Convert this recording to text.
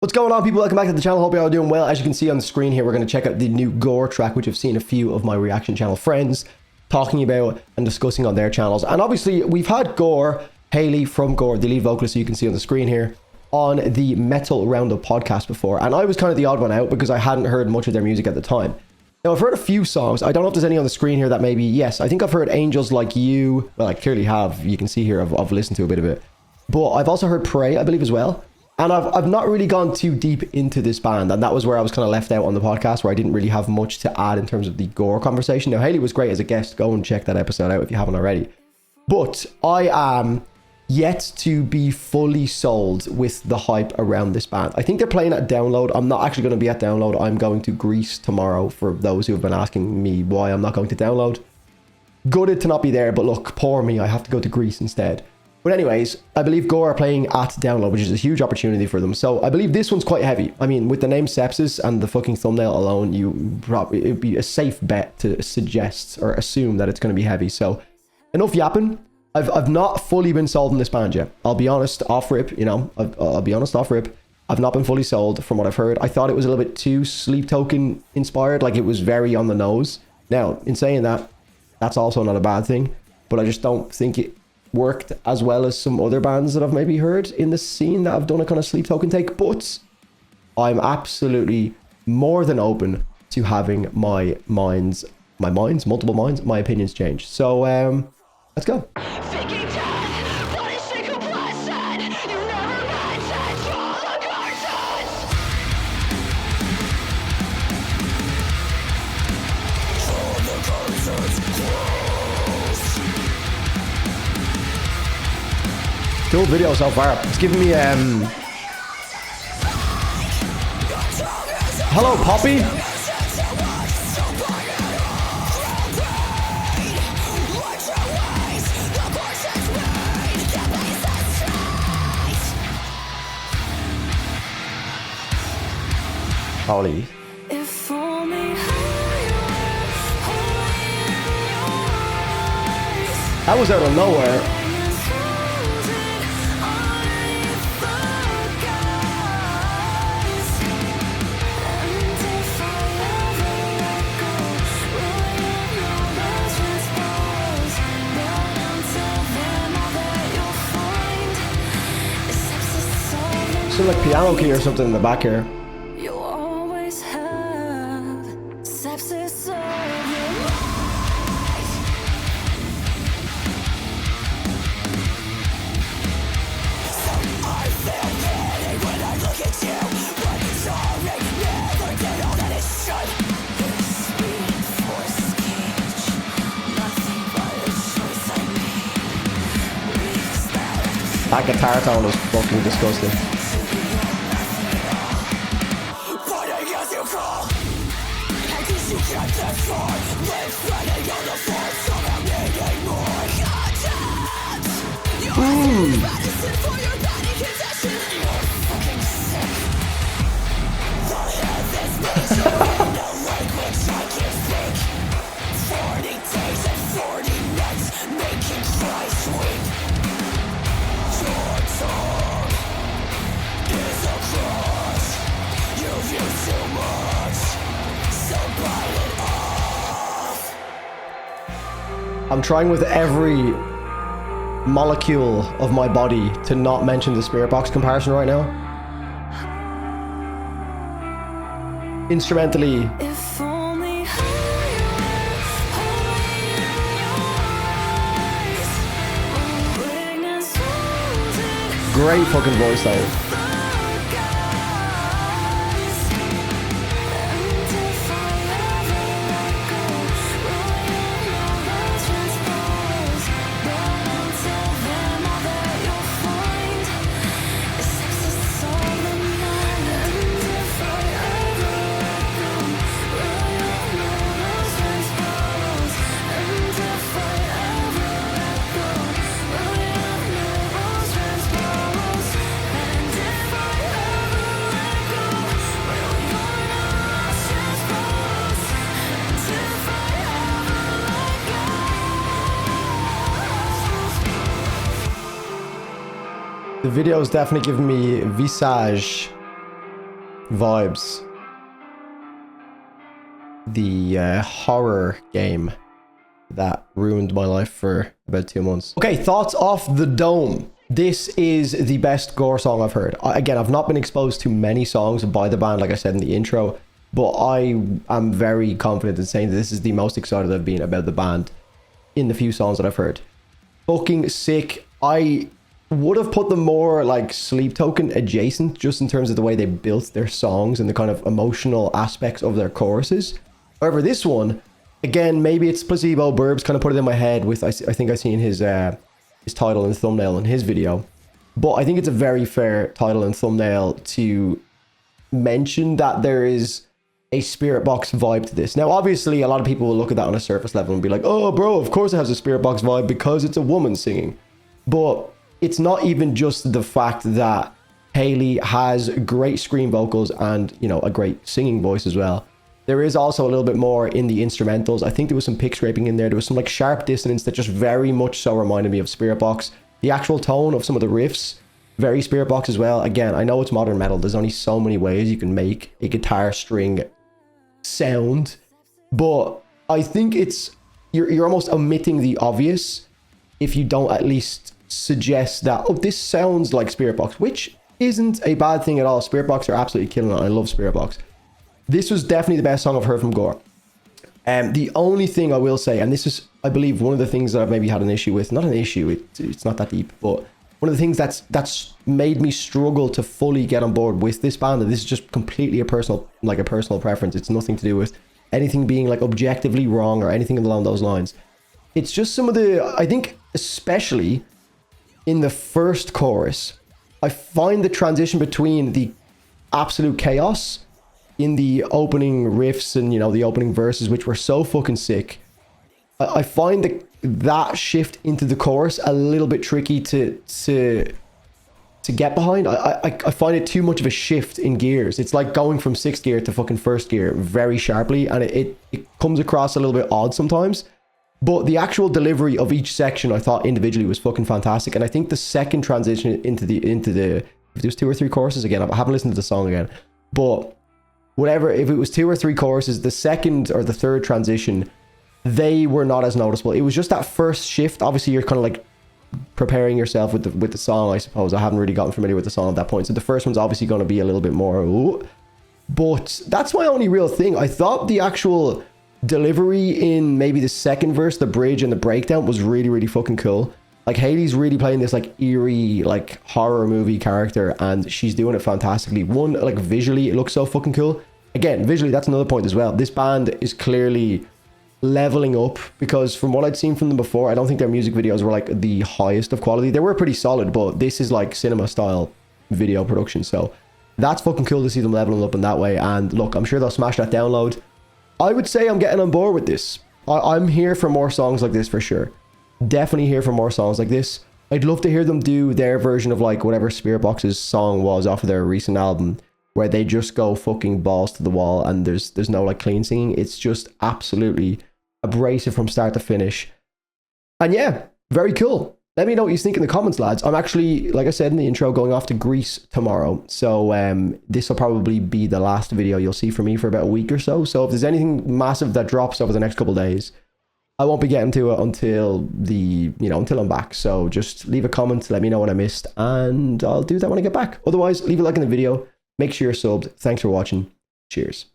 What's going on, people? Welcome back to the channel. Hope you're all doing well. As you can see on the screen here, we're going to check out the new Gore track, which I've seen a few of my reaction channel friends talking about and discussing on their channels. And obviously, we've had Gore, Haley from Gore, the lead vocalist, you can see on the screen here, on the Metal Roundup podcast before. And I was kind of the odd one out because I hadn't heard much of their music at the time. Now, I've heard a few songs. I don't know if there's any on the screen here that maybe, yes, I think I've heard Angels Like You. Well, I clearly have. You can see here, I've listened to a bit of it. But I've also heard Pray, I believe, as well. And I've not really gone too deep into this band, and that was where I was kind of left out on the podcast, where I didn't really have much to add in terms of the Gore conversation. Now, Haley was great as a guest. Go and check that episode out if you haven't already. But I am yet to be fully sold with the hype around this band. I think they're playing at Download. I'm not actually going to be at Download. I'm going to Greece tomorrow, for those who have been asking me why I'm not going to Download. Gutted to not be there, but look, poor me. I have to go to Greece instead. But anyways, I believe Gore are playing at Download, which is a huge opportunity for them. So I believe this one's quite heavy. I mean, with the name Sepsis and the fucking thumbnail alone, it'd be a safe bet to suggest or assume that it's going to be heavy. So enough yapping. I've not fully been sold on this band yet. I'll be honest, off rip, you know, I'll be honest, off rip. I've not been fully sold from what I've heard. I thought it was a little bit too Sleep Token inspired, like it was very on the nose. Now, in saying that, that's also not a bad thing, but I just don't think it worked as well as some other bands that I've maybe heard in the scene that have done a kind of Sleep Token take. But I'm absolutely more than open to having my opinions change. So let's go. Cool video so far. It's giving me hello, Poppy. Holy. That was out of nowhere. Like piano key or something in the back here. You'll always have sepsis of your life. So I feel pity when I look at you, but sorry, never did all that it should. This reinforced cage, nothing but a choice I made. That guitar tone is fucking disgusting. I'm trying with every molecule of my body to not mention the Spiritbox comparison right now. Instrumentally, great fucking voice though. The video is definitely giving me Visage vibes. The horror game that ruined my life for about 2 months. Okay, thoughts off the dome. This is the best Gore song I've heard. Again, I've not been exposed to many songs by the band, like I said in the intro, but I am very confident in saying that this is the most excited I've been about the band in the few songs that I've heard. Fucking sick. I would have put them more like Sleep Token adjacent, just in terms of the way they built their songs and the kind of emotional aspects of their choruses. However, this one, again, maybe it's placebo. Burbs kind of put it in my head with, I think I seen his title and thumbnail in his video. But I think it's a very fair title and thumbnail to mention that there is a Spiritbox vibe to this. Now, obviously, a lot of people will look at that on a surface level and be like, oh, bro, of course it has a Spiritbox vibe because it's a woman singing. But it's not even just the fact that Hayley has great scream vocals and, you know, a great singing voice as well. There is also a little bit more in the instrumentals. I think there was some pick scraping in there. There was some like sharp dissonance that just very much so reminded me of Spiritbox. The actual tone of some of the riffs, very Spiritbox as well. Again, I know it's modern metal. There's only so many ways you can make a guitar string sound, but I think it's you're almost omitting the obvious if you don't at least suggest that, oh, this sounds like Spiritbox, which isn't a bad thing at all. Spiritbox are absolutely killing it. I love Spiritbox. This was definitely the best song I've heard from Gore. The only thing I will say, and this is, I believe, one of the things that I've maybe had an issue with, not an issue, it's not that deep, but one of the things that's made me struggle to fully get on board with this band, and this is just completely a personal preference. It's nothing to do with anything being like objectively wrong or anything along those lines. It's just some of the, I think, especially in the first chorus, I find the transition between the absolute chaos in the opening riffs and, you know, the opening verses, which were so fucking sick. I find that shift into the chorus a little bit tricky to get behind. I find it too much of a shift in gears. It's like going from 6th gear to fucking 1st gear very sharply, and it comes across a little bit odd sometimes. But the actual delivery of each section I thought individually was fucking fantastic. And I think the second transition into the if there's 2 or 3 choruses, again, I haven't listened to the song again, but whatever, if it was 2 or 3 choruses, the second or the third transition, they were not as noticeable. It was just that first shift. Obviously, you're kind of like preparing yourself with the song, I suppose. I haven't really gotten familiar with the song at that point. So the first one's obviously going to be a little bit more, ooh. But that's my only real thing. I thought the actual delivery in maybe the second verse, the bridge and the breakdown was really, really fucking cool. Like, Hayley's really playing this like eerie, like horror movie character, and she's doing it fantastically. One, like visually, it looks so fucking cool. Again, visually, that's another point as well. This band is clearly leveling up, because from what I'd seen from them before, I don't think their music videos were like the highest of quality. They were pretty solid, but this is like cinema style video production. So that's fucking cool to see them leveling up in that way. And look, I'm sure they'll smash that download. I would say I'm getting on board with this. I'm here for more songs like this for sure. Definitely here for more songs like this. I'd love to hear them do their version of like whatever Spiritbox's song was off of their recent album, where they just go fucking balls to the wall and there's no like clean singing. It's just absolutely abrasive from start to finish. And yeah, very cool. Let me know what you think in the comments, lads. I'm actually, like I said in the intro, going off to Greece tomorrow. So this will probably be the last video you'll see from me for about a week or so. So if there's anything massive that drops over the next couple of days, I won't be getting to it until until I'm back. So just leave a comment, let me know what I missed, and I'll do that when I get back. Otherwise, leave a like in the video. Make sure you're subbed. Thanks for watching. Cheers.